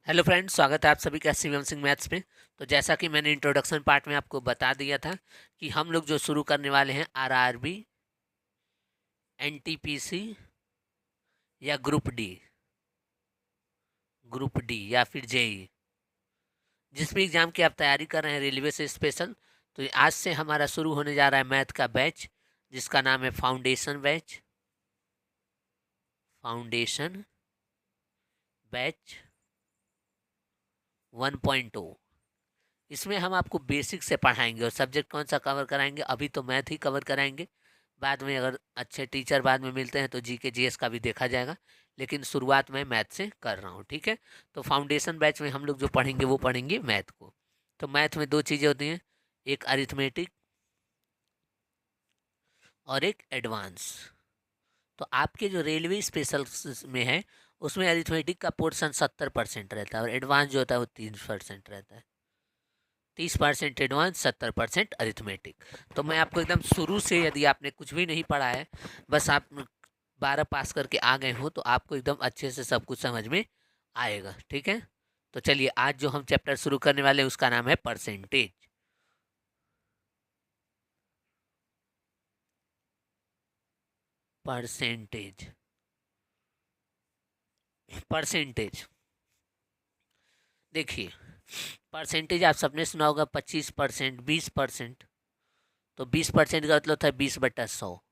Hello friends, स्वागत है आप सभी का शिवम सिंह मैथ्स में। तो जैसा कि मैंने इंट्रोडक्शन पार्ट में आपको बता दिया था कि हम लोग जो शुरू करने वाले हैं आरआरबी, एनटीपीसी या ग्रुप डी या फिर जेई, जिस भी एग्जाम की आप तैयारी कर रहे हैं रेलवे से स्पेशल। तो आज से हमारा शुरू होने जा रहा है मैथ का बैच, जिसका नाम है फाउंडेशन बैच 1.0। इसमें हम आपको बेसिक से पढ़ाएंगे और सब्जेक्ट कौन सा कवर कराएंगे, अभी तो मैथ ही कवर कराएंगे। बाद में अगर अच्छे टीचर बाद में मिलते हैं तो जीके जीएस का भी देखा जाएगा, लेकिन शुरुआत मैं मैथ से कर रहा हूँ। ठीक है, तो फाउंडेशन बैच में हम लोग जो पढ़ेंगे वो पढ़ेंगे मैथ को। तो मैथ में दो चीज़ें होती हैं, एक अरिथमेटिक और एक एडवांस। तो आपके जो रेलवे स्पेशल में है उसमें अरिथमेटिक का पोर्शन 70% रहता है और एडवांस जो होता है वो 30% रहता है। 30% एडवांस, 70% अरिथमेटिक। तो मैं आपको एकदम शुरू से, यदि आपने कुछ भी नहीं पढ़ा है, बस आप 12 पास करके आ गए हो, तो आपको एकदम अच्छे से सब कुछ समझ में आएगा। ठीक है, तो चलिए आज जो हम चैप्टर शुरू करने वाले हैं उसका नाम है परसेंटेज। परसेंटेज परसेंटेज देखिए, परसेंटेज आप सबने सुना होगा, 25%, 20%। तो 20% का मतलब था 20/100।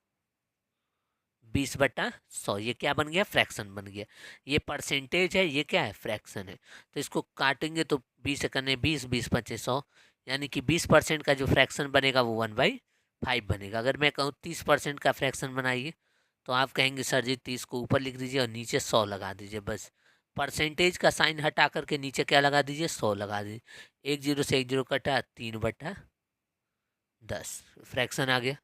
20/100 ये क्या बन गया? फ्रैक्शन बन गया। ये परसेंटेज है, ये क्या है? फ्रैक्शन है। तो इसको काटेंगे तो 20 करने 20, 20×5 = 100, यानी कि 20% का जो फ्रैक्शन बनेगा वो 1/5 बनेगा। अगर मैं कहूँ 30% का फ्रैक्शन बनाइए, तो आप कहेंगे सर जी 30 को ऊपर लिख दीजिए और नीचे 100 लगा दीजिए। बस परसेंटेज का साइन हटा करके नीचे क्या लगा दीजिए? 100 लगा दीजिए। 1 0 से 1 0 कटा, 3/10 फ्रैक्शन आ गया।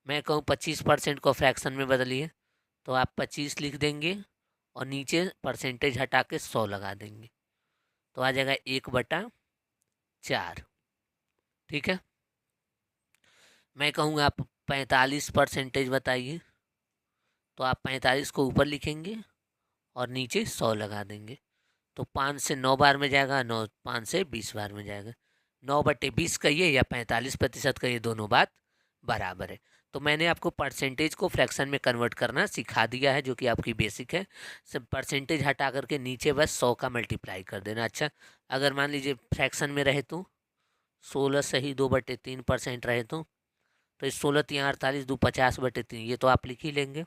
मैं कहूँ 25% को फ्रैक्शन में बदलिए, तो आप 25 लिख देंगे और नीचे परसेंटेज हटा के 100 लगा देंगे, तो आ जाएगा 1/4। ठीक है, मैं कहूँगा आप 45% बताइए, तो आप 45 को ऊपर लिखेंगे और नीचे 100 लगा देंगे। तो 5 से 9 बार में जाएगा, 9 5 से 20 बार में जाएगा। 9/20 कहिए या 45% कहिए, दोनों बात बराबर है। तो मैंने आपको परसेंटेज को फ्रैक्शन में कन्वर्ट करना सिखा दिया है, जो कि आपकी बेसिक है। सब परसेंटेज हटा करके नीचे बस 100 का मल्टीप्लाई कर देना। अच्छा, अगर मान लीजिए फ्रैक्शन में रहे तो 16 सही 2/3% रहे तो इस 16 3 48 2 50/3, ये तो आप लिख ही लेंगे।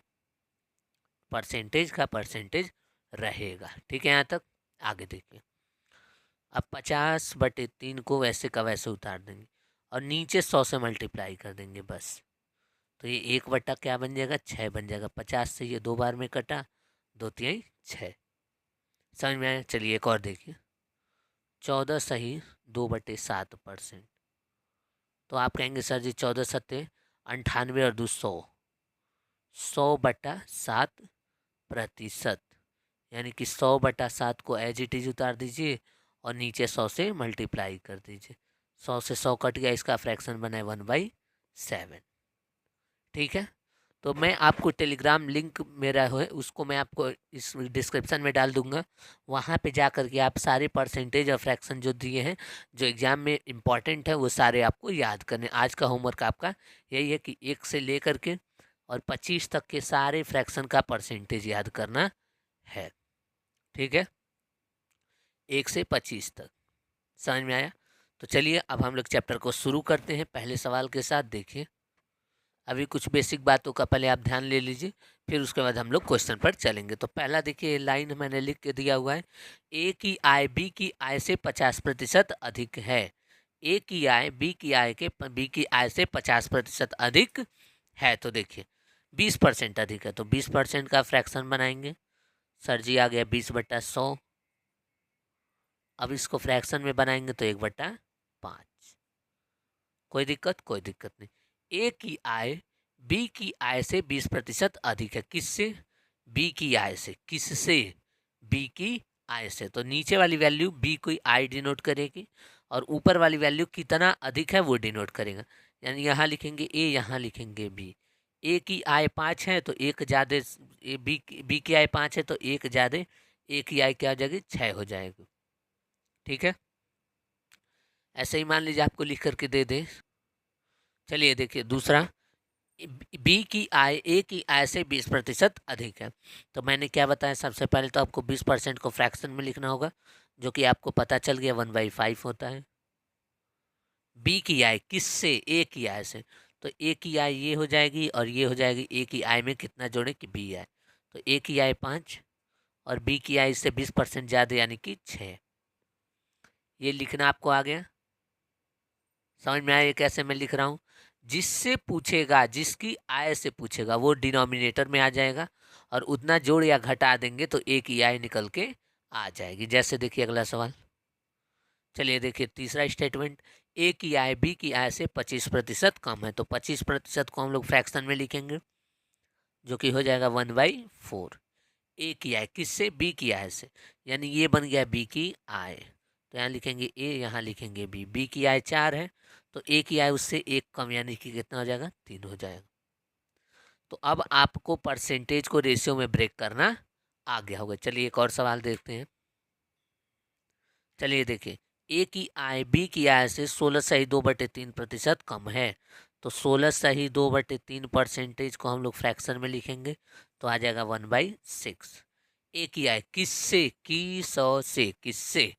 परसेंटेज का परसेंटेज रहेगा। ठीक है, यहाँ तक आगे देखिए। अब 50/3 को वैसे का वैसे उतार देंगे और नीचे 100 से मल्टीप्लाई कर देंगे बस। तो ये 1 बटा क्या बन जाएगा? 6 बन जाएगा। 50 से ये 2 बार में कटा, 2 3 6। समझ में आया? चलिए एक और देखिए। 14 सही 2/7%। तो आप कहेंगे सर जी 14 सत्ते 98 और 200, 100/7%, यानी कि 100/7 को एज इट इज उतार दीजिए और नीचे 100 से मल्टीप्लाई कर दीजिए। 100 से 100 कट गया, इसका फ्रैक्शन बना है 1/7। ठीक है, तो मैं आपको टेलीग्राम लिंक मेरा है उसको मैं आपको इस डिस्क्रिप्शन में डाल दूंगा। वहाँ पे जा कर के आप सारे परसेंटेज और फ्रैक्शन जो दिए हैं, जो एग्ज़ाम में इम्पॉर्टेंट है, वो सारे आपको याद करने। आज का होमवर्क आपका यही है कि 1 से ले करके और 25 तक के सारे फ्रैक्शन का परसेंटेज याद करना है। ठीक है, 1 से 25 तक। समझ में आया? तो चलिए अब हम लोग चैप्टर को शुरू करते हैं पहले सवाल के साथ। देखिए, अभी कुछ बेसिक बातों का पहले आप ध्यान ले लीजिए, फिर उसके बाद हम लोग क्वेश्चन पर चलेंगे। तो पहला देखिए, लाइन मैंने लिख के दिया हुआ है, ए की आय बी की आय से 50% अधिक है। ए की आय बी की आय से 50% अधिक है। तो देखिए 20% अधिक है, तो 20% का फ्रैक्शन बनाएंगे। सर जी आ गया 20/100। अब इसको फ्रैक्शन में बनाएंगे तो 1/5। कोई दिक्कत? कोई दिक्कत नहीं। ए की आय बी की आय से 20% अधिक है। किससे? बी की आय से। किससे? बी की आय से। तो नीचे वाली वैल्यू बी को आय डिनोट करेगी और ऊपर वाली वैल्यू कितना अधिक है वो डिनोट करेगा। यानी यहाँ लिखेंगे ए, यहाँ लिखेंगे बी। ए की आय 5 है तो एक ज़्यादा, बी की आय 5 है तो एक ज़्यादा, ए की आय क्या हो जाएगी? 6 हो जाएगी। ठीक है, ऐसे ही मान लीजिए आपको लिख करके दे दे। चलिए देखिए दूसरा, बी की आय ए की आय से 20% अधिक है। तो मैंने क्या बताया, सबसे पहले तो आपको 20% को फ्रैक्शन में लिखना होगा, जो कि आपको पता चल गया 1/5 होता है। बी की आय किससे, ए की आय से, तो ए की आय ये हो जाएगी और ये हो जाएगी, ए की आय में कितना जोड़े कि बी आय, तो ए की आय 5 और बी की आय से 20% ज़्यादा यानी कि 6। ये लिखना आपको आ गया, समझ में आया ये कैसे मैं लिख रहा हूँ। जिससे पूछेगा, जिसकी आय से पूछेगा वो डिनोमिनेटर में आ जाएगा और उतना जोड़ या घटा देंगे तो ए की आय निकल के आ जाएगी। जैसे देखिए अगला सवाल, चलिए देखिए तीसरा स्टेटमेंट, ए की आय बी की आय से 25% कम है, तो 25% को हम लोग फ्रैक्शन में लिखेंगे, जो कि हो जाएगा 1/4। ए की आय किससे, बी की आय से, यानी ये बन गया बी की आय, तो यहाँ लिखेंगे ए, यहाँ लिखेंगे बी। बी की आय 4 है तो ए की आय उससे 1 कम, यानी कि कितना हो जाएगा, 3 हो जाएगा। तो अब आपको परसेंटेज को रेशियो में ब्रेक करना आ गया होगा। चलिए एक और सवाल देखते हैं। चलिए देखिए, ए की आय बी की आय से 16.2/3% कम है, तो 16.2/3% को हम लोग फ्रैक्शन में लिखेंगे, तो आ जाएगा 1/6। ए की आय किससे, की सौ से, किससे,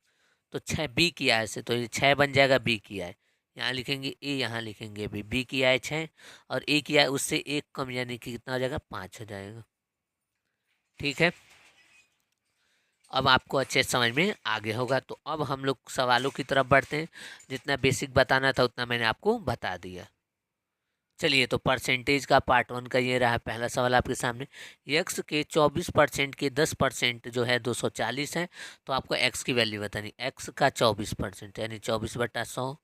तो 6 बी की आय से, तो ये 6 बन जाएगा बी की आय, यहाँ लिखेंगे ए, यहाँ लिखेंगे बी। बी की आय 6 और ए की आय उससे 1 कम, यानी कि कितना हो जाएगा, 5 हो जाएगा। ठीक है, अब आपको अच्छे समझ में आ गया होगा। तो अब हम लोग सवालों की तरफ बढ़ते हैं। जितना बेसिक बताना था उतना मैंने आपको बता दिया। चलिए, तो परसेंटेज का पार्ट 1 का ये रहा पहला सवाल आपके सामने। एक्स के 24% के 10% जो है 240 है, तो आपको एक्स की वैल्यू बतानी। एक्स का 24% यानी 24/100,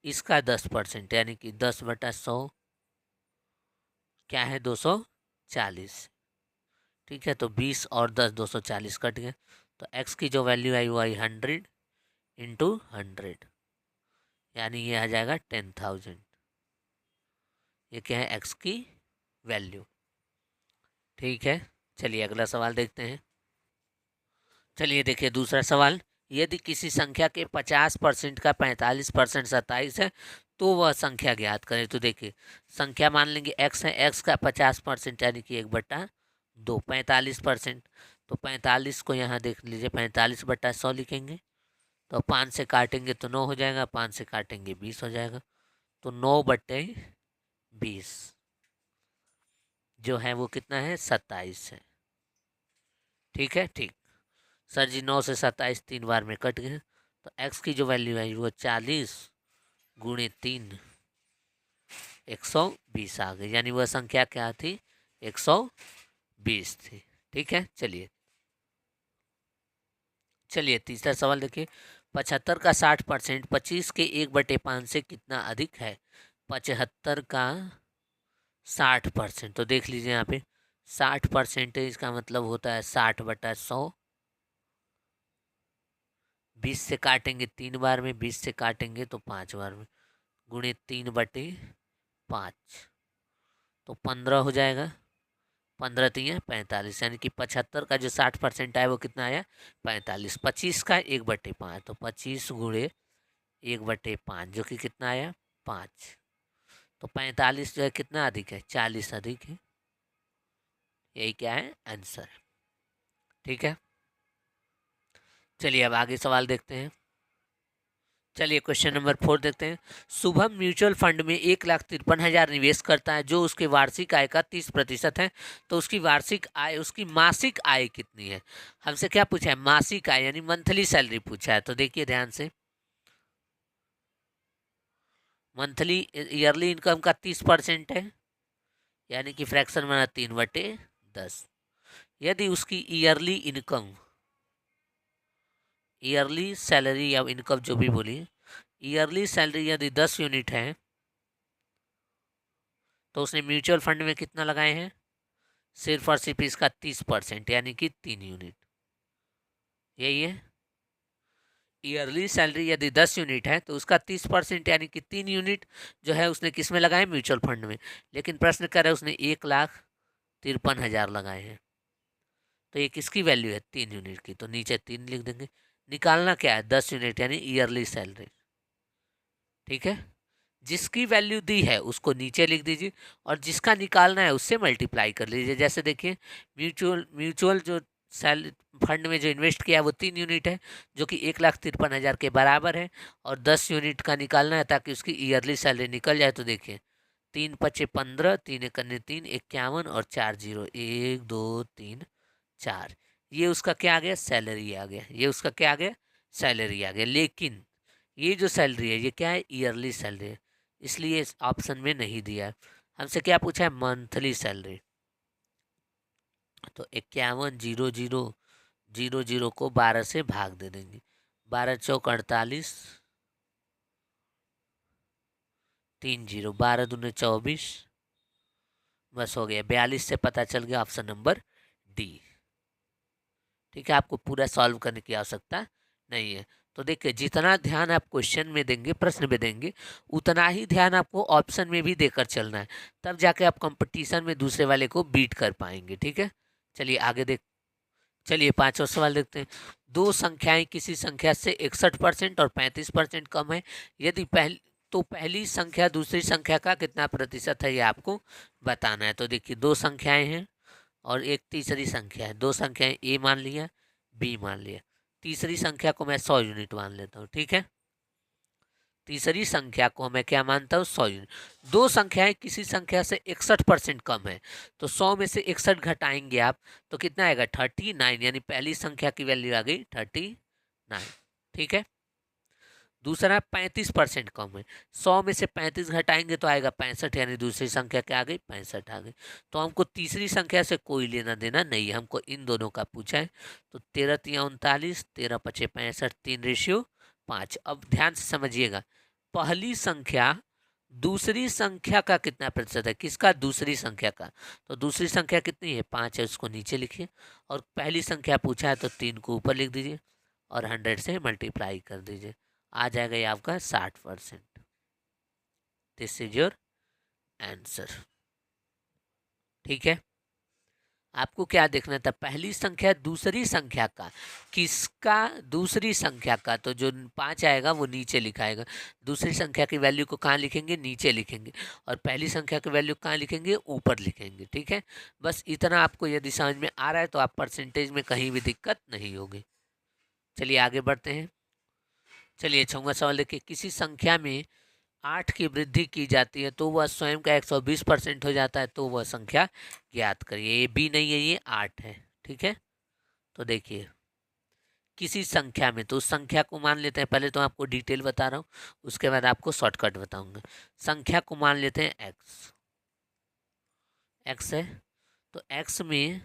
इसका 10% यानी कि 10/100 क्या है, 240। ठीक है, तो 20 और 10, 240 कट गए, तो एक्स की जो वैल्यू आई वो आई 100 इंटू 100, यानी ये आ जाएगा 10,000। ये क्या है, एक्स की वैल्यू। ठीक है, चलिए अगला सवाल देखते हैं। चलिए देखिए दूसरा सवाल, यदि किसी संख्या के 50% का 45% 27 है तो वह संख्या ज्ञात करें। तो देखिए संख्या मान लेंगे एक्स है, एक्स का 50% यानी कि 1/2, 45%, तो 45 को यहाँ देख लीजिए, 45/100 लिखेंगे, तो 5 से काटेंगे तो 9 हो जाएगा, 5 से काटेंगे 20 हो जाएगा, तो 9/20 जो है वो कितना है, 27 है। ठीक है, ठीक, सर जी 9 से 27 3 बार में कट गए, तो एक्स की जो वैल्यू है वो 40 गुणे 3, 120 आ गई, यानी वह संख्या क्या थी, 120 थी। ठीक है, चलिए चलिए तीसरा सवाल देखिए, 75 का 60% 25 के 1/5 से कितना अधिक है। 75 का 60%, तो देख लीजिए यहाँ पे 60% का मतलब होता है 60/100, 20 से काटेंगे 3 बार में, 20 से काटेंगे तो 5 बार में, गुणे 3/5, तो 15 हो जाएगा, 15 3 45, यानी कि 75 का जो 60% आया वो कितना आया, 45। 25 का 1/5, तो 25 गुणे 1/5 जो कि कितना आया, 5, तो 45 जो है कितना अधिक है, 40 अधिक है। यही क्या है, आंसर। ठीक है, चलिए अब आगे सवाल देखते हैं। चलिए क्वेश्चन नंबर 4 देखते हैं। शुभम म्यूचुअल फंड में 1,53,000 निवेश करता है जो उसके वार्षिक आय का 30% है, तो उसकी वार्षिक आय, उसकी मासिक आय कितनी है। हमसे क्या पूछा है, मासिक आय यानी मंथली सैलरी पूछा है। तो देखिए ध्यान से, मंथली ईयरली इनकम का 30% है, यानी कि फ्रैक्शन बना 3/10। यदि उसकी ईयरली इनकम, ईयरली सैलरी या इनकम जो भी बोलिए, ईयरली सैलरी यदि 10 यूनिट है, तो उसने म्यूचुअल फंड में कितना लगाए हैं, सिर्फ और सिर्फ इसका 30%, यानी कि 3 यूनिट। यही है, ईयरली सैलरी यदि 10 यूनिट है तो उसका 30% यानी कि 3 यूनिट जो है उसने किस में लगाए, म्यूचुअल फंड में। लेकिन प्रश्न कर रहा है उसने 1,53,000 लगाए हैं, तो ये किसकी वैल्यू है, 3 यूनिट की, तो नीचे 3 लिख देंगे। निकालना क्या है 10 यूनिट यानी ईयरली सैलरी। ठीक है, जिसकी वैल्यू दी है उसको नीचे लिख दीजिए और जिसका निकालना है उससे मल्टीप्लाई कर लीजिए। जैसे देखिए म्यूचुअल म्यूचुअल जो सैल फंड में जो इन्वेस्ट किया है वो 3 यूनिट है जो कि 1,53,000 के बराबर है और 10 यूनिट का निकालना है ताकि उसकी ईयरली सैलरी निकल जाए। तो देखिए 3×5 = 15, 3×1 = 3, 51 और 4 जीरो 1 2 3 4, ये उसका क्या आ गया सैलरी आ गया, ये उसका क्या आ गया सैलरी आ गया। लेकिन ये जो सैलरी है ये क्या है ईयरली सैलरी है, इसलिए इस ऑप्शन में नहीं दिया है। हमसे क्या पूछा है मंथली सैलरी। तो 51,000,000 को 12 से भाग दे देंगे। 12×4 = 48, 3 0, 12×2 = 24, बस हो गया 42 से पता चल गया ऑप्शन नंबर डी। ठीक है, आपको पूरा सॉल्व करने की आवश्यकता नहीं है। तो देखिए जितना ध्यान आप क्वेश्चन में देंगे प्रश्न में देंगे उतना ही ध्यान आपको ऑप्शन में भी देकर चलना है, तब जाके आप कंपटीशन में दूसरे वाले को बीट कर पाएंगे। ठीक है, चलिए आगे देख चलिए 5वां सवाल देखते हैं। दो संख्याएं किसी संख्या से 61% और 35% कम है, यदि पहली संख्या दूसरी संख्या का कितना प्रतिशत है ये आपको बताना है। तो देखिए दो संख्याएं हैं और एक तीसरी संख्या है, दो संख्याएं ए मान लिया बी मान लिया, तीसरी संख्या को मैं 100 यूनिट मान लेता हूँ। ठीक है, तीसरी संख्या को मैं क्या मानता हूँ 100 यूनिट। दो संख्याएं किसी संख्या से 61% कम है, तो 100 में से 61 घटाएंगे आप तो कितना आएगा 39, यानी पहली संख्या की वैल्यू आ गई 39। ठीक है, दूसरा 35% कम है, 100 में से 35 घटाएंगे तो आएगा 65, यानी दूसरी संख्या क्या आ गई 65 आ गई। तो हमको तीसरी संख्या से कोई लेना देना नहीं है, हमको इन दोनों का पूछा है। तो 13×3 = 39, 13×5 = 65, 3:5। अब ध्यान से समझिएगा, पहली संख्या दूसरी संख्या का कितना प्रतिशत है, किसका दूसरी संख्या का। तो दूसरी संख्या कितनी है 5 है, उसको नीचे लिखिए और पहली संख्या पूछा है तो 3 को ऊपर लिख दीजिए और 100 से मल्टीप्लाई कर दीजिए, आ जाएगा ये आपका 60%। This is your answer. ठीक है, आपको क्या देखना था पहली संख्या दूसरी संख्या का, किसका दूसरी संख्या का। तो जो 5 आएगा वो नीचे लिखाएगा, दूसरी संख्या की वैल्यू को कहाँ लिखेंगे नीचे लिखेंगे और पहली संख्या की वैल्यू कहाँ लिखेंगे ऊपर लिखेंगे। ठीक है, बस इतना आपको यदि समझ में आ रहा है तो आप परसेंटेज में कहीं भी दिक्कत नहीं होगी। चलिए आगे बढ़ते हैं। चलिए 6वां सवाल देखिए, किसी संख्या में 8 की वृद्धि की जाती है तो वह स्वयं का 120% हो जाता है, तो वह संख्या ज्ञात करिए। ये बी नहीं है, ये 8 है। ठीक है, तो देखिए किसी संख्या में, तो उस संख्या को मान लेते हैं, पहले तो आपको डिटेल बता रहा हूँ उसके बाद आपको शॉर्टकट बताऊंगा। संख्या को मान लेते हैं एक्स, एक्स है तो एक्स में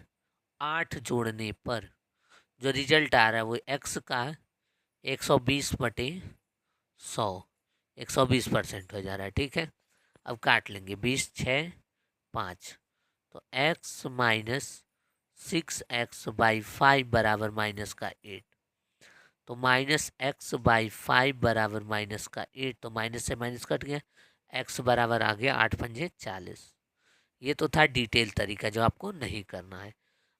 8 जोड़ने पर जो रिजल्ट आ रहा है वो एक्स का 120/100, 120% हो जा रहा है। ठीक है, अब काट लेंगे 20×6 = 5, तो x - 6x/5 बराबर -8, तो -x/5 बराबर -8, तो माइनस से माइनस कट गया, x बराबर आ गया 8×5 = 40। ये तो था डिटेल तरीका जो आपको नहीं करना है।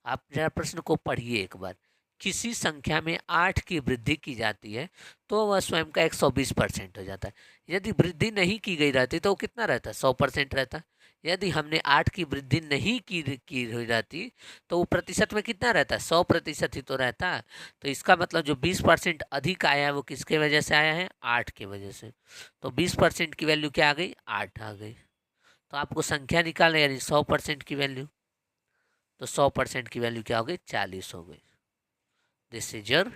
आप जरा प्रश्न को पढ़िए एक बार। किसी संख्या में 8 की वृद्धि की जाती है तो वह स्वयं का 120% हो जाता है। यदि वृद्धि नहीं की गई रहती तो वो कितना रहता 100% रहता। यदि हमने 8 की वृद्धि नहीं की हो जाती तो वो प्रतिशत में कितना रहता 100% ही तो रहता। तो इसका मतलब जो 20% अधिक आया है वो किसके वजह से आया है 8 की वजह से। तो 20% की वैल्यू क्या आ गई 8 आ गई। तो आपको संख्या निकालना यानी 100% की वैल्यू, तो 100% की वैल्यू क्या हो गई 40 हो गई। This is your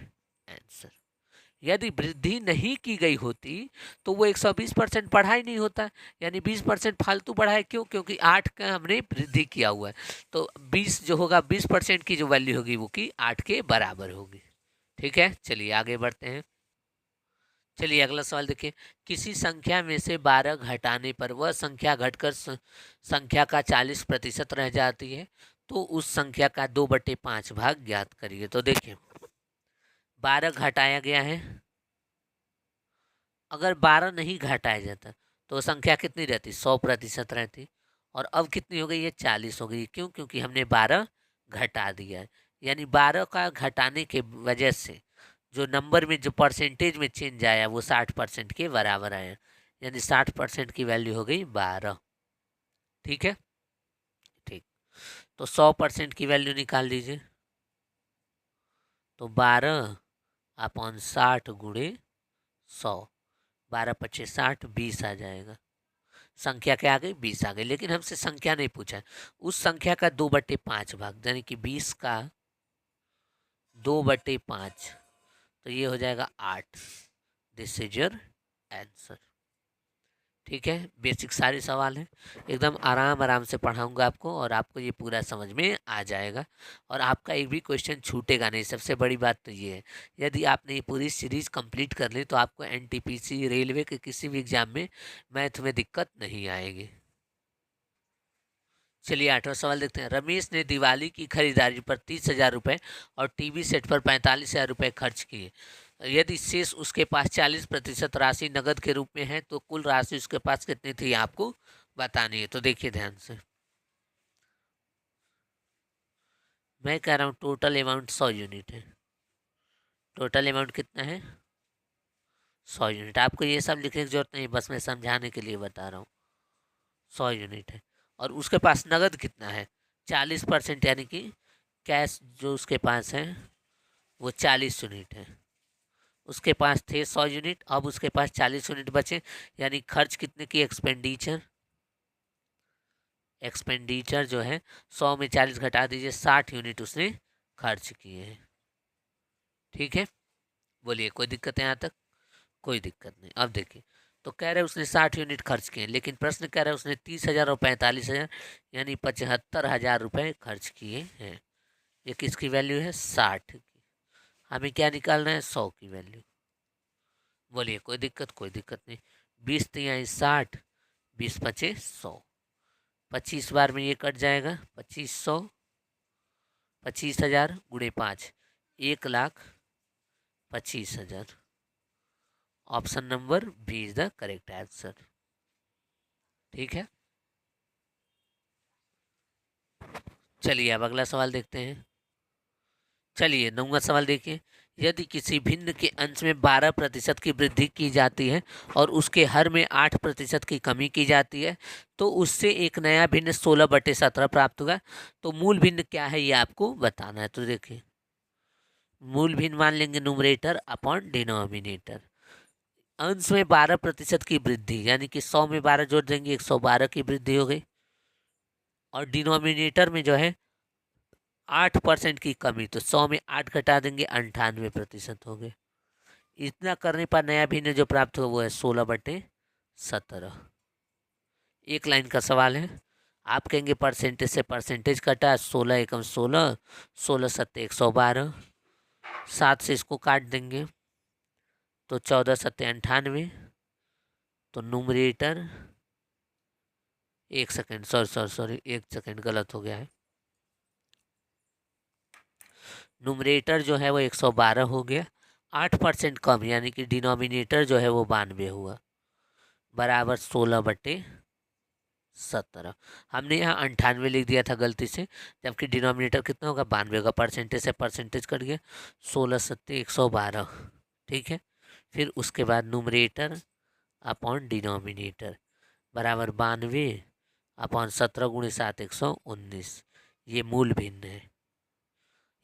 answer. यदि वृद्धि नहीं की गई होती तो वो 120% पढ़ा ही नहीं होता, यानी 20% फालतू बढ़ा है। क्यों? क्योंकि 8 का हमने वृद्धि किया हुआ है, तो 20 जो होगा 20% की जो वैल्यू होगी वो की 8 के बराबर होगी। ठीक है, चलिए आगे बढ़ते हैं। चलिए अगला सवाल देखिए, किसी संख्या में से 12 घटाने पर वह संख्या घटकर संख्या का 40% रह जाती है, तो उस संख्या का 2/5 भाग ज्ञात करिए। तो देखिए 12 घटाया गया है, अगर 12 नहीं घटाया जाता तो संख्या कितनी रहती 100% रहती, और अब कितनी हो गई ये 40 हो गई। क्यों? क्योंकि हमने 12 घटा दिया है, यानी 12 का घटाने के वजह से जो नंबर में जो परसेंटेज में चेंज आया वो 60% के बराबर आया, यानी 60% की वैल्यू हो गई 12। ठीक है, ठीक। तो 100% की वैल्यू निकाल दीजिए। तो 12/60 × 100, 12×5 = 60, 20 आ जाएगा। संख्या क्या आ गई? 20 आ गई। लेकिन हमसे संख्या नहीं पूछा है, उस संख्या का 2/5 भाग, यानी कि 20 का 2/5, तो ये हो जाएगा 8। This is your answer. ठीक है, बेसिक सारे सवाल हैं, एकदम आराम आराम से पढ़ाऊंगा आपको और आपको ये पूरा समझ में आ जाएगा और आपका एक भी क्वेश्चन छूटेगा नहीं। सबसे बड़ी बात तो ये है, यदि आपने ये पूरी सीरीज कंप्लीट कर ली तो आपको एनटीपीसी, रेलवे के किसी भी एग्जाम में मैथ में दिक्कत नहीं आएगी। चलिए 8वां सवाल देखते हैं। रमेश ने दिवाली की खरीदारी पर 30,000 रुपये और टीवी सेट पर 45,000 रुपये खर्च किए। यदि शेष उसके पास 40% राशि नगद के रूप में है तो कुल राशि उसके पास कितनी थी आपको बतानी है। तो देखिए ध्यान से, मैं कह रहा हूँ टोटल अमाउंट 100 यूनिट है। टोटल अमाउंट कितना है? 100 यूनिट। आपको ये सब लिखने की जरूरत नहीं, बस मैं समझाने के लिए बता रहा हूँ। 100 यूनिट है और उसके पास नगद कितना है? 40%, यानी कि कैश जो उसके पास है वो 40 यूनिट है। उसके पास थे 100 यूनिट, अब उसके पास 40 यूनिट बचे, यानी खर्च कितने की? एक्सपेंडिचर, एक्सपेंडिचर जो है 100 में 40 घटा दीजिए, 60 यूनिट उसने खर्च किए हैं। ठीक है, बोलिए कोई दिक्कत है यहाँ तक? कोई दिक्कत नहीं। अब देखिए, तो कह रहे उसने 60 यूनिट खर्च किए, लेकिन प्रश्न कह रहा है उसने 30,000 और 45,000 यानी 75,000 रुपये खर्च किए हैं। ये किसकी वैल्यू है? 60 की। हमें क्या निकालना है? 100 की वैल्यू। बोलिए कोई दिक्कत? कोई दिक्कत नहीं। 20 तिहाई 60, 20×5 = 100, 25 बार में ये कट जाएगा। 2500, 25,000 × 5, 1,25,000। Option number B is the correct answer. ठीक है, चलिए अब अगला सवाल देखते हैं। चलिए 9वां सवाल देखिए। यदि किसी भिन्न के अंश में 12% की वृद्धि की जाती है और उसके हर में 8% की कमी की जाती है तो उससे एक नया भिन्न 16/17 प्राप्त होगा। तो मूल भिन्न क्या है ये आपको बताना है। तो देखिए, मूल भिन्न मान लेंगे न्यूमरेटर अपॉन डिनोमिनेटर। अंश में 12% की वृद्धि, यानी कि 100 में 12 जोड़ देंगे 112 की वृद्धि हो गई, और डिनोमिनेटर में जो है 8% की कमी, तो 100 में 8 घटा देंगे 98% हो गए। इतना करने पर नया भिन्न जो प्राप्त हुआ वो है 16/17। एक लाइन का सवाल है। आप कहेंगे परसेंटेज से परसेंटेज कटा, 16 एकम 16, 16×7 = 112, 7 से इसको काट देंगे तो 14×7 = 98। तो न्यूमरेटर, एक सेकेंड, सॉरी एक सेकेंड, गलत हो गया है। न्यूमरेटर जो है वो 112 हो गया, 8% कम, यानी कि डिनोमिनेटर जो है वो 92 हुआ, बराबर 16/17। हमने यहाँ 98 लिख दिया था गलती से, जबकि डिनोमिनेटर कितना होगा? 92 होगा। परसेंटेज से परसेंटेज कट गया, 16×7 = 112। ठीक है, फिर उसके बाद न्यूमरेटर अपॉन डिनोमिनेटर बराबर 92/17 × 7 = 119। ये मूल भिन्न है।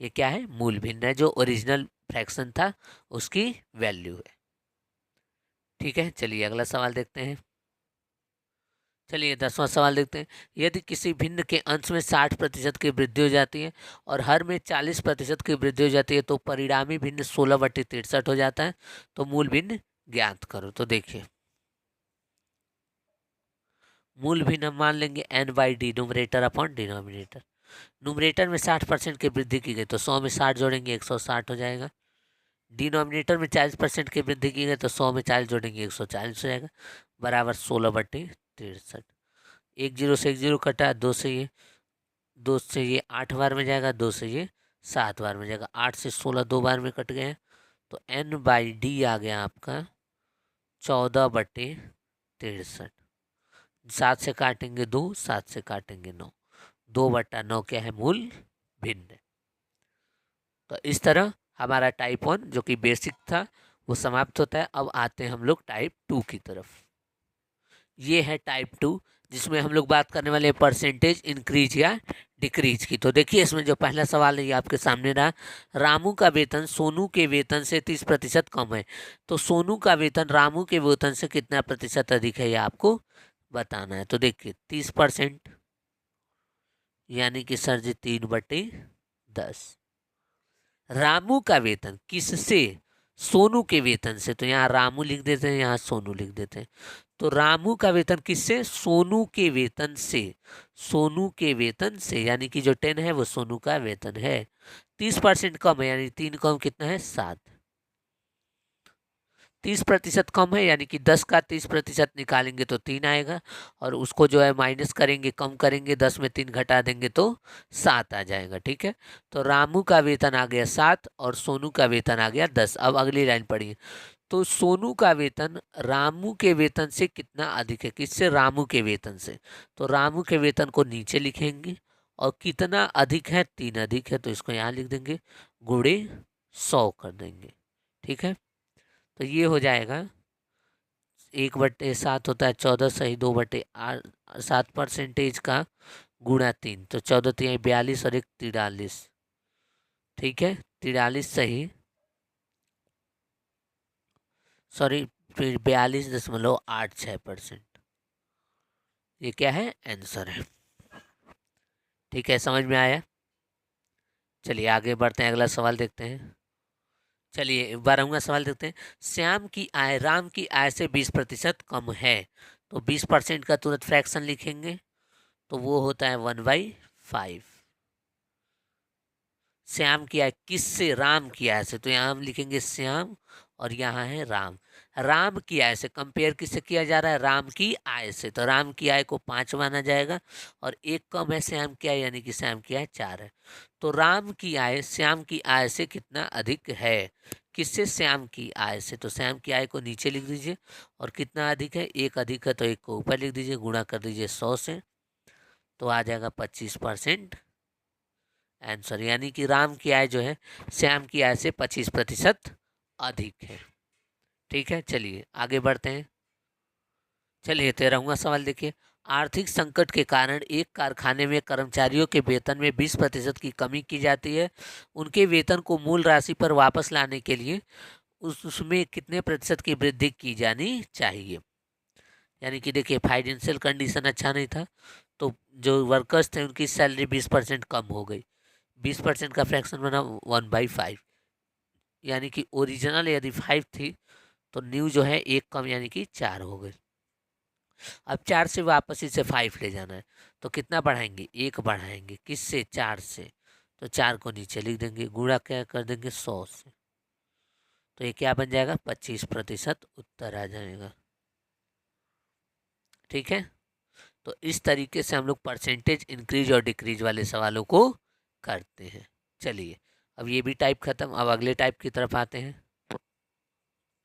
ये क्या है? मूल भिन्न है, जो ओरिजिनल फ्रैक्शन था उसकी वैल्यू है। ठीक है, चलिए अगला सवाल देखते हैं। चलिए 10वां सवाल देखते हैं। यदि किसी भिन्न के अंश में 60% की वृद्धि हो जाती है और हर में 40% की वृद्धि हो जाती है तो परिणामी भिन्न 16/63 हो जाता है। तो मूल भिन्न ज्ञात करो। तो देखिए, मूल भिन्न हम मान लेंगे n/d, numerator upon denominator. Numerator में 60% की वृद्धि की गई तो 100 में 60 जोड़ेंगे 160 हो जाएगा। डिनोमिनेटर में 40% की वृद्धि की गई तो 100 में 40 जोड़ेंगे 140 हो जाएगा, बराबर 16/63। एक जीरो से एक जीरो कटा, दो से ये 8 बार में जाएगा, 2 से ये 7 बार में जाएगा, 8 से 16 2 बार में कट गए, तो n/d आ गया आपका 14/63। 7 से काटेंगे 2, 7 से काटेंगे 9, 2/9 क्या है? मूल भिन्न। तो इस तरह हमारा टाइप 1 जो कि बेसिक था वो समाप्त होता है। अब आते हैं हम लोग टाइप 2 की तरफ। ये है टाइप 2, जिसमें हम लोग बात करने वाले परसेंटेज इंक्रीज या डिक्रीज की। तो देखिए इसमें जो पहला सवाल है ये आपके सामने रहा, रामू का वेतन सोनू के वेतन से 30% कम है। तो सोनू का वेतन रामू के वेतन से कितना प्रतिशत अधिक है, ये आपको बताना है। तो देखिए 30%, यानी कि सर जी 3/10। रामू का वेतन किससे, सोनू के वेतन से। तो यहाँ रामू लिख देते हैं, यहाँ सोनू लिख देते हैं। तो रामू का वेतन किससे, सोनू के वेतन से। सोनू के वेतन से, यानी कि जो 10 है वो सोनू का वेतन है। 30% कम है, यानी 3 कम कितना है, 7। 30% कम है, यानी कि 10 का 30% निकालेंगे तो 3 आएगा, और उसको जो है माइनस करेंगे, कम करेंगे, 10 में 3 घटा देंगे तो 7 आ जाएगा। ठीक है, तो रामू का वेतन आ गया 7 और सोनू का वेतन आ गया 10। अब अगली लाइन पढ़िए। तो सोनू का वेतन रामू के वेतन से कितना अधिक है, किससे, रामू के वेतन से। तो रामू के वेतन को नीचे लिखेंगे, और कितना अधिक है, 3 अधिक है, तो इसको यहाँ लिख देंगे, गुणे 100 कर देंगे। ठीक है, तो ये हो जाएगा 1/7 होता है 14 सही, 2/7% का गुणा 3, तो 14 3 42 और 1 43। ठीक है, 43 सही, सॉरी, फिर 42.86%। ये क्या है, आंसर है। ठीक है, समझ में आया। चलिए आगे बढ़ते हैं, अगला सवाल देखते हैं। चलिए 12वां सवाल देखते हैं। श्याम की आय राम की आय से 20% कम है। तो 20% का तुरंत फ्रैक्शन लिखेंगे, तो वो होता है 1/5। श्याम की आय किससे, राम की आय से। तो यहाँ हम लिखेंगे श्याम, और यहाँ है राम। राम की आय से कंपेयर किससे किया जा रहा है, राम की आय से। तो राम की आय को 5 माना जाएगा, और 1 कम है श्याम की आय, यानी कि श्याम की आय 4 है। तो राम की आय श्याम की आय से कितना अधिक है, किससे, श्याम की आय से। तो श्याम की आय को नीचे लिख दीजिए, और कितना अधिक है, 1 अधिक है, तो 1 को ऊपर लिख दीजिए, गुणा कर दीजिए 100 से, तो आ जाएगा 25% आंसर। यानी कि राम की आय जो है श्याम की आय से 25% अधिक है। ठीक है, चलिए आगे बढ़ते हैं। चलिए 13वां सवाल देखिए। आर्थिक संकट के कारण एक कारखाने में कर्मचारियों के वेतन में 20% की कमी की जाती है। उनके वेतन को मूल राशि पर वापस लाने के लिए उसमें कितने प्रतिशत की वृद्धि की जानी चाहिए। यानी कि देखिए फाइनेंशियल कंडीशन अच्छा नहीं था, तो जो वर्कर्स थे उनकी सैलरी 20% कम हो गई। 20% का फ्रैक्शन बना 1/5, यानी कि ओरिजिनल यदि 5 थी तो न्यू जो है 1 कम, यानी कि 4 हो गई। अब 4 से वापस इसे 5 ले जाना है, तो कितना बढ़ाएंगे, 1 बढ़ाएंगे, किससे, 4 से। तो 4 को नीचे लिख देंगे, गुणा क्या कर देंगे 100 से, तो ये क्या बन जाएगा, 25% उत्तर आ जाएगा। ठीक है, तो इस तरीके से हम लोग परसेंटेज इंक्रीज और डिक्रीज वाले सवालों को करते हैं। चलिए अब ये भी टाइप खत्म, अब अगले टाइप की तरफ आते हैं।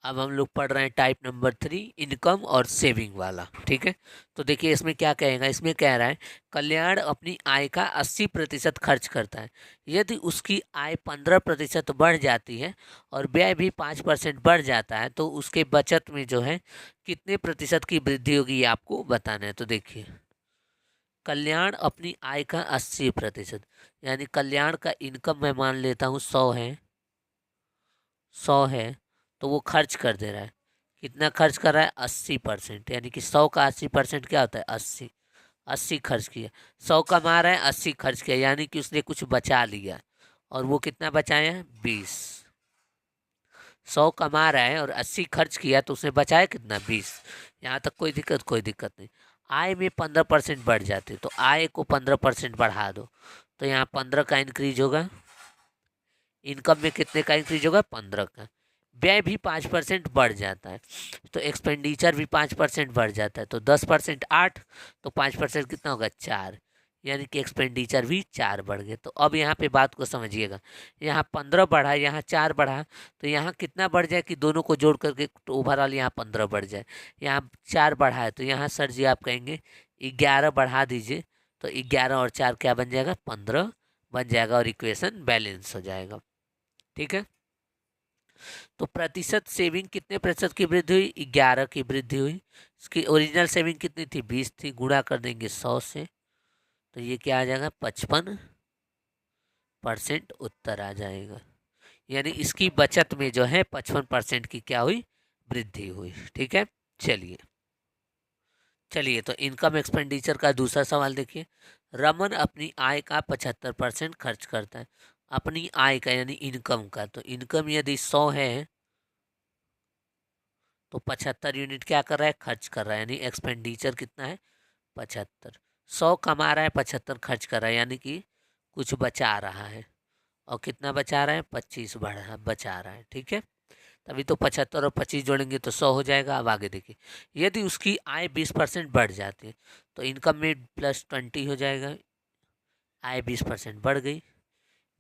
अब हम लोग पढ़ रहे हैं टाइप नंबर 3, इनकम और सेविंग वाला। ठीक है, तो देखिए इसमें क्या कहेगा, इसमें कह रहा है कल्याण अपनी आय का 80% खर्च करता है। यदि उसकी आय 15% बढ़ जाती है और व्यय भी 5% बढ़ जाता है, तो उसके बचत में जो है कितने प्रतिशत की वृद्धि होगी, ये आपको बताना है। तो देखिए कल्याण अपनी आय का 80%, यानी कल्याण का इनकम मैं मान लेता हूँ 100 है, तो वो खर्च कर दे रहा है। कितना खर्च कर रहा है, 80%, यानी कि 100 का 80% क्या होता है, 80। 80 खर्च किया, 100 कमा रहा है, 80 खर्च किया, यानी कि उसने कुछ बचा लिया, और वो कितना बचाया है, 20। 100 कमा रहा है और 80 खर्च किया, तो उसने बचाया कितना, 20। यहाँ तक कोई दिक्कत, कोई दिक्कत नहीं। आय में 15% बढ़ जाते, तो आय को 15% बढ़ा दो, तो यहाँ 15 का इंक्रीज होगा। इनकम में कितने का इंक्रीज होगा, 15 का। व्यय भी 5% बढ़ जाता है, तो एक्सपेंडिचर भी 5% बढ़ जाता है, तो 10% 8, तो 5% कितना होगा, 4, यानी कि एक्सपेंडिचर भी 4 बढ़ गए। तो अब यहाँ पे बात को समझिएगा, यहाँ 15 बढ़ा, यहाँ 4 बढ़ा, तो यहाँ कितना बढ़ जाए कि दोनों को जोड़ करके ओवरऑल यहाँ 15 बढ़ जाए। यहाँ 4 बढ़ा है, तो यहाँ सर जी आप कहेंगे 11 बढ़ा दीजिए, तो 11 और 4 क्या बन जाएगा, 15 बन जाएगा, और इक्वेशन बैलेंस हो जाएगा। ठीक है, तो प्रतिशत सेविंग कितने प्रतिशत की वृद्धि हुई? 11 की वृद्धि हुई। इसकी ओरिजिनल सेविंग कितनी थी? 20 थी। गुणा कर देंगे 100 से, तो ये क्या आ जाएगा? 55% उत्तर आ जाएगा। यानी इसकी बचत में जो है 55% की क्या हुई? वृद्धि हुई। ठीक है, चलिए चलिए तो इनकम एक्सपेंडिचर का दूसरा सवाल देखिए। रमन अपनी आय का 75% खर्च करता है। अपनी आय का यानी इनकम का, तो इनकम यदि 100 है तो 75 यूनिट क्या कर रहा है? खर्च कर रहा है। यानी एक्सपेंडिचर कितना है? 75। 100 कमा रहा है, 75 खर्च कर रहा है, यानी कि कुछ बचा रहा है। और कितना बचा रहा है? 25 बचा रहा है। ठीक है, तभी तो 75 और 25 जोड़ेंगे तो 100 हो जाएगा। अब आगे देखिए, यदि उसकी आय 20% बढ़ जाती है तो इनकम में +20 हो जाएगा। आय 20% बढ़ गई।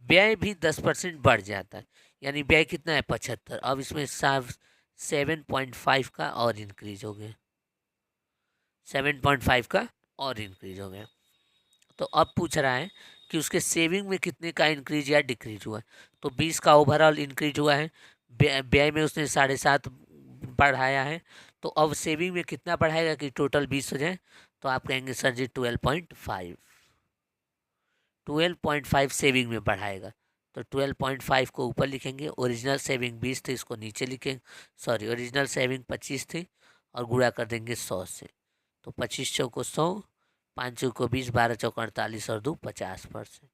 व्यय भी 10% बढ़ जाता है, यानी व्यय कितना है? 75। अब इसमें 7.5 का और इंक्रीज हो गया। 7.5 का और इंक्रीज हो गया। तो अब पूछ रहा है कि उसके सेविंग में कितने का इंक्रीज या डिक्रीज हुआ है। तो 20 का ओवरऑल इंक्रीज हुआ है। व्यय में उसने 7.5 बढ़ाया है। तो अब सेविंग में कितना बढ़ाएगा कि टोटल 20 हो जाए? तो आप कहेंगे सर जी 12.5। 12.5 सेविंग में बढ़ाएगा, तो 12.5 को ऊपर लिखेंगे। ओरिजिनल सेविंग 20 थी, इसको नीचे लिखेंगे। सॉरी, ओरिजिनल सेविंग 25 थी और गुणा कर देंगे 100 से। तो 25 चौको 100, 5 चौको 20, 12 चौको 48 और 2 50%।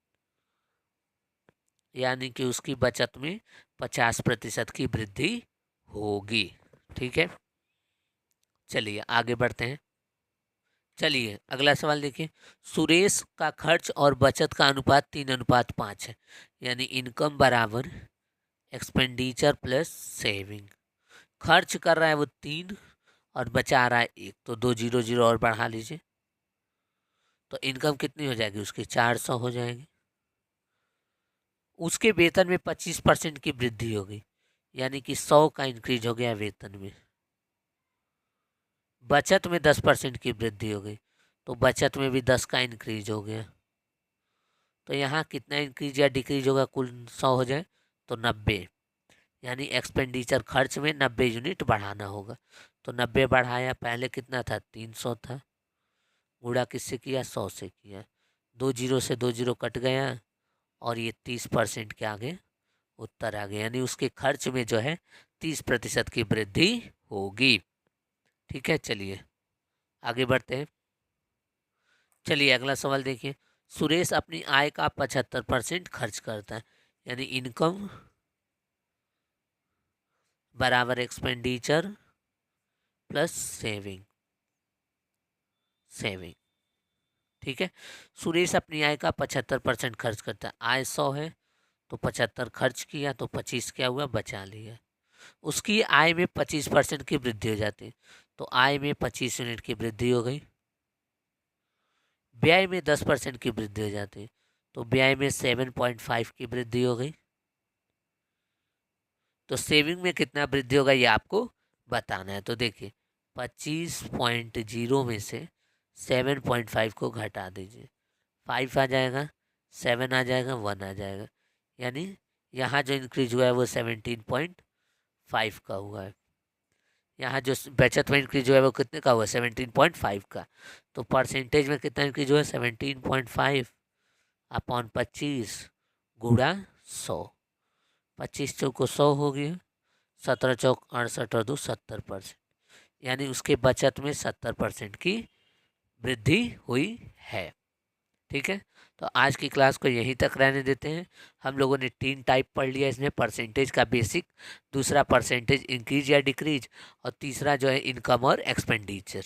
यानी कि उसकी बचत में 50% की वृद्धि होगी। ठीक है, चलिए आगे बढ़ते हैं। चलिए अगला सवाल देखिए। सुरेश का खर्च और बचत का अनुपात 3:5 है। यानी इनकम बराबर एक्सपेंडिचर प्लस सेविंग। खर्च कर रहा है वो 3 और बचा रहा है 1, तो 2 जीरो जीरो और बढ़ा लीजिए। तो इनकम कितनी हो जाएगी उसकी? 400 हो जाएगी। उसके वेतन में 25% की वृद्धि हो गई, यानी कि 100 का इंक्रीज हो गया वेतन में। बचत में 10% की वृद्धि हो गई, तो बचत में भी 10 का इंक्रीज हो गया। तो यहाँ कितना इंक्रीज या डिक्रीज होगा? कुल 100 हो जाए तो 90। यानी एक्सपेंडिचर खर्च में 90 यूनिट बढ़ाना होगा। तो 90 बढ़ाया, पहले कितना था? 300 था। गुणा किससे किया? 100 से किया। 2 जीरो से 2 जीरो कट गया और ये 30% के आगे उत्तर आ गया। यानी उसके खर्च में जो है 30% की वृद्धि होगी। ठीक है, चलिए आगे बढ़ते हैं। चलिए अगला सवाल देखिए। सुरेश अपनी आय का 75% खर्च करता है। यानी इनकम बराबर एक्सपेंडिचर प्लस सेविंग। सेविंग, ठीक है। सुरेश अपनी आय का 75% खर्च करता है। आय 100 है तो 75 खर्च किया, तो 25 क्या हुआ? बचा लिया। उसकी आय में 25% की वृद्धि हो जाती है, तो आय में 25 यूनिट की वृद्धि हो गई। व्यय में 10% की वृद्धि हो जाती है, तो व्यय में 7.5 की वृद्धि हो गई। तो सेविंग में कितना वृद्धि होगा ये आपको बताना है। तो देखिए 25.0 में से 7.5 को घटा दीजिए, 5 आ जाएगा, 7 आ जाएगा, 1 आ जाएगा। यानी यहाँ जो इंक्रीज हुआ है वो 17.5 का हुआ है। यहाँ जो बचत में इंक्रीज हुआ है वो कितने का हुआ? 17.5 का। तो परसेंटेज में कितना इंक्रीज हुआ है? 17.5 अपॉन 25 गुणा 100। 25 चौको 100 हो गया, 17 चौक 68 और 2 70%। यानी उसके बचत में 70% की वृद्धि हुई है। ठीक है, तो आज की क्लास को यहीं तक रहने देते हैं। हम लोगों ने 3 टाइप पढ़ लिया इसमें। परसेंटेज का बेसिक, दूसरा परसेंटेज इंक्रीज या डिक्रीज, और तीसरा जो है इनकम और एक्सपेंडिचर।